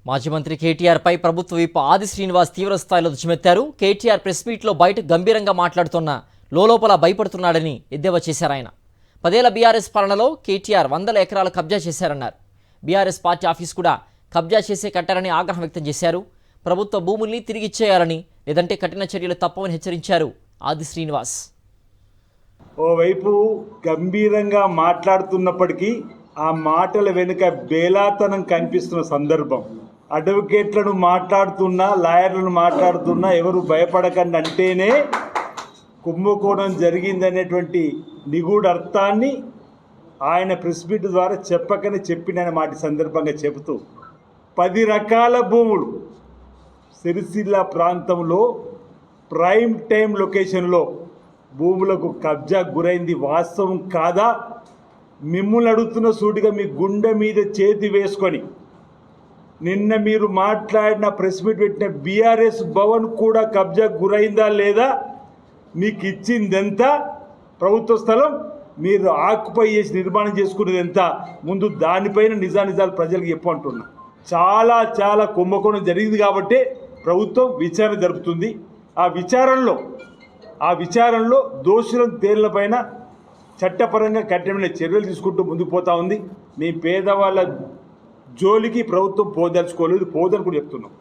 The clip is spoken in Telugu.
మాజీ మంత్రి కేటీఆర్ పై ప్రభుత్వ విప్ ఆది శ్రీనివాస్ తీవ్ర స్థాయిలో దుమ్మెత్తారు. కేటీఆర్ ప్రెస్ మీట్లో బయట గంభీరంగా మాట్లాడుతున్న లోపల భయపడుతున్నాడని ఎద్దేవా చేశారు. ఆయన 10 ఏళ్ల బీఆర్ఎస్ పాలనలో కేటీఆర్ 100 ఎకరాలు కబ్జా చేశారన్నారు. బీఆర్ఎస్ పార్టీ ఆఫీస్ కూడా కబ్జా చేసే కట్టారని ఆగ్రహం వ్యక్తం చేశారు. ప్రభుత్వ భూముల్ని తిరిగి ఇచ్చేయాలని, లేదంటే కఠిన చర్యలు తప్పవని హెచ్చరించారు ఆది శ్రీనివాస్. ఓవైపు గంభీరంగా మాట్లాడుతున్నప్పటికీ ఆ మాటల వెనుక బేలాతనం కనిపిస్తున్న సందర్భం. అడ్వకేట్లను మాట్లాడుతున్నా, లాయర్లను మాట్లాడుతున్నా ఎవరు భయపడకండి అంటేనే కుంభకోణం జరిగిందనేటువంటి నిగూఢ అర్థాన్ని ఆయన ప్రెస్ మీట్ ద్వారా చెప్పకనే చెప్పిన మాట సందర్భంగా చెబుతూ 10 రకాల భూములు సిరిసిల్ల ప్రాంతంలో ప్రైమ్ టైం లొకేషన్లో భూములకు కబ్జా గురైంది వాస్తవం కాదా? మిమ్మల్ని అడుగుతున్న సూటిగా మీ గుండె మీద చేతి వేసుకొని, నిన్న మీరు మాట్లాడిన ప్రెస్ మీట్ పెట్టిన బీఆర్ఎస్ భవన్ కూడా కబ్జా గురైందా లేదా? మీకు ఇచ్చింది ఎంత ప్రభుత్వ స్థలం, మీరు ఆక్యుపై చేసి నిర్మాణం చేసుకునేది ఎంత? ముందు దానిపైన నిజాలు ప్రజలకు చెప్పంటున్నా. చాలా కుంభకోణం జరిగింది కాబట్టి ప్రభుత్వం విచారణ జరుపుతుంది. ఆ విచారణలో దోషులను తేళ్లపైన చట్టపరంగా కఠినమైన చర్యలు తీసుకుంటూ ముందుకు పోతా ఉంది. మీ పేదవాళ్ళ జోలికి ప్రభుత్వం పోదలుచుకోలేదు, పోదని కూడా చెప్తున్నాం.